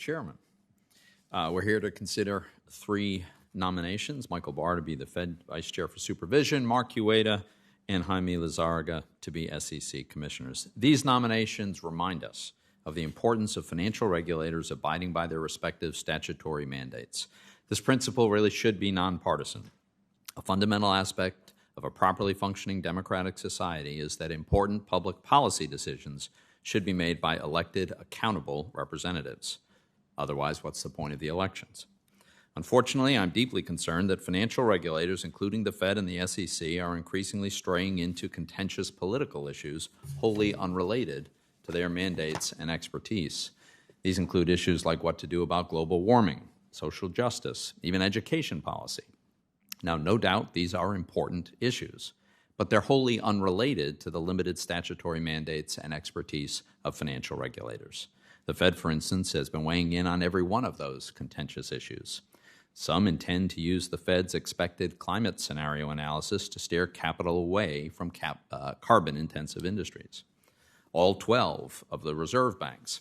Chairman. We're here to consider three nominations: Michael Barr to be the Fed Vice Chair for Supervision, Mark Ueda, and Jaime Lizarraga to be SEC Commissioners. These nominations remind us of the importance of financial regulators abiding by their respective statutory mandates. This principle really should be nonpartisan. A fundamental aspect of a properly functioning democratic society is that important public policy decisions should be made by elected, accountable representatives. Otherwise, what's the point of the elections? Unfortunately, I'm deeply concerned that financial regulators, including the Fed and the SEC, are increasingly straying into contentious political issues wholly unrelated to their mandates and expertise. These include issues like what to do about global warming, social justice, even education policy. Now, no doubt these are important issues, but they're wholly unrelated to the limited statutory mandates and expertise of financial regulators. The Fed, for instance, has been weighing in on every one of those contentious issues. Some intend to use the Fed's expected climate scenario analysis to steer capital away from carbon-intensive industries. All 12 of the reserve banks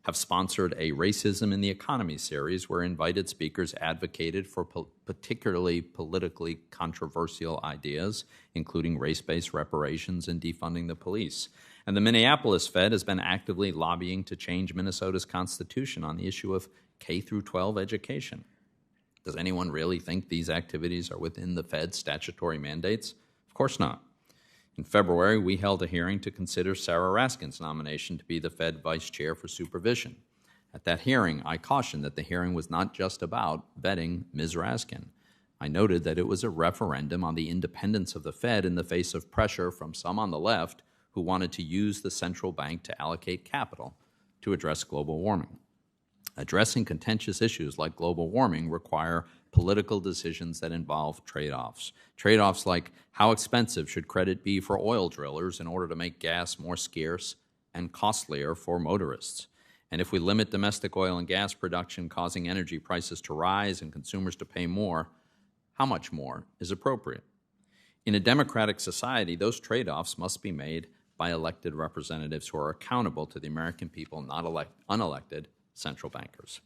have sponsored a Racism in the Economy series where invited speakers advocated for particularly politically controversial ideas, including race-based reparations and defunding the police. And the Minneapolis Fed has been actively lobbying to change Minnesota's constitution on the issue of K-12 education. Does anyone really think these activities are within the Fed's statutory mandates? Of course not. In February, we held a hearing to consider Sarah Raskin's nomination to be the Fed Vice Chair for Supervision. At that hearing, I cautioned that the hearing was not just about vetting Ms. Raskin. I noted that it was a referendum on the independence of the Fed in the face of pressure from some on the left who wanted to use the central bank to allocate capital to address global warming. Addressing contentious issues like global warming require political decisions that involve trade-offs. Trade-offs like how expensive should credit be for oil drillers in order to make gas more scarce and costlier for motorists. And if we limit domestic oil and gas production, causing energy prices to rise and consumers to pay more, how much more is appropriate? In a democratic society, those trade-offs must be made by elected representatives who are accountable to the American people, not unelected central bankers.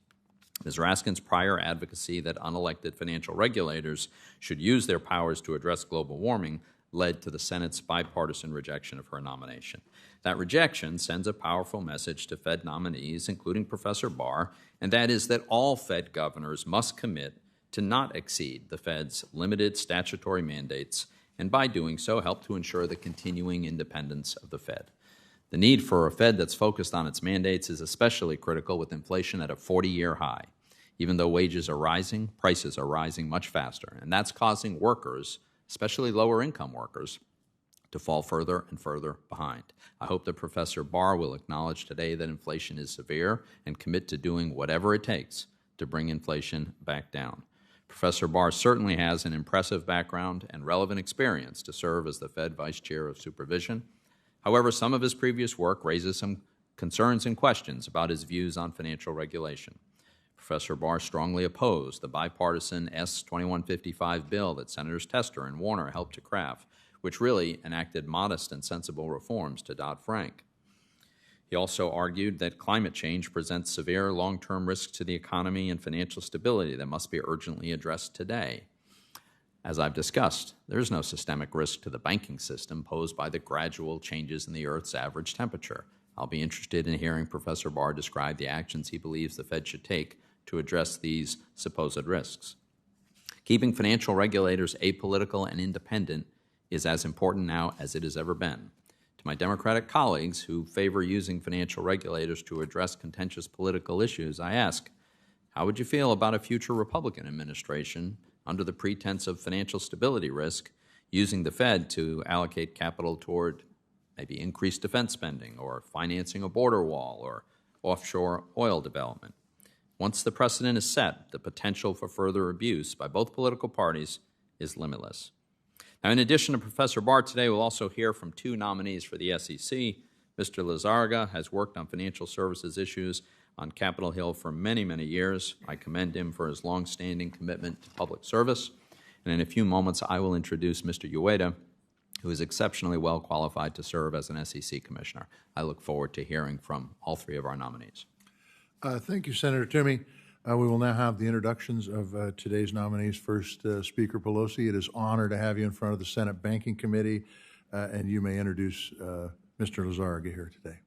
Ms. Raskin's prior advocacy that unelected financial regulators should use their powers to address global warming led to the Senate's bipartisan rejection of her nomination. That rejection sends a powerful message to Fed nominees, including Professor Barr, and that is that all Fed governors must commit to not exceed the Fed's limited statutory mandates, and by doing so, help to ensure the continuing independence of the Fed. The need for a Fed that's focused on its mandates is especially critical with inflation at a 40-year high. Even though wages are rising, prices are rising much faster, and that's causing workers, especially lower-income workers, to fall further and further behind. I hope that Professor Barr will acknowledge today that inflation is severe and commit to doing whatever it takes to bring inflation back down. Professor Barr certainly has an impressive background and relevant experience to serve as the Fed Vice Chair of Supervision. However, some of his previous work raises some concerns and questions about his views on financial regulation. Professor Barr strongly opposed the bipartisan S-2155 bill that Senators Tester and Warner helped to craft, which really enacted modest and sensible reforms to Dodd-Frank. He also argued that climate change presents severe long-term risks to the economy and financial stability that must be urgently addressed today. As I've discussed, there is no systemic risk to the banking system posed by the gradual changes in the Earth's average temperature. I'll be interested in hearing Professor Barr describe the actions he believes the Fed should take to address these supposed risks. Keeping financial regulators apolitical and independent is as important now as it has ever been. To my Democratic colleagues who favor using financial regulators to address contentious political issues, I ask, how would you feel about a future Republican administration under the pretense of financial stability risk, using the Fed to allocate capital toward maybe increased defense spending or financing a border wall or offshore oil development? Once the precedent is set, the potential for further abuse by both political parties is limitless. Now, in addition to Professor Barr, today we'll also hear from two nominees for the SEC. Mr. Lizarraga has worked on financial services issues on Capitol Hill for many, many years. I commend him for his long-standing commitment to public service. And in a few moments, I will introduce Mr. Ueda, who is exceptionally well qualified to serve as an SEC commissioner. I look forward to hearing from all three of our nominees. Thank you, Senator Toomey. We will now have the introductions of today's nominees. First, Speaker Pelosi, it is an honor to have you in front of the Senate Banking Committee, and you may introduce Mr. Lizarraga here today.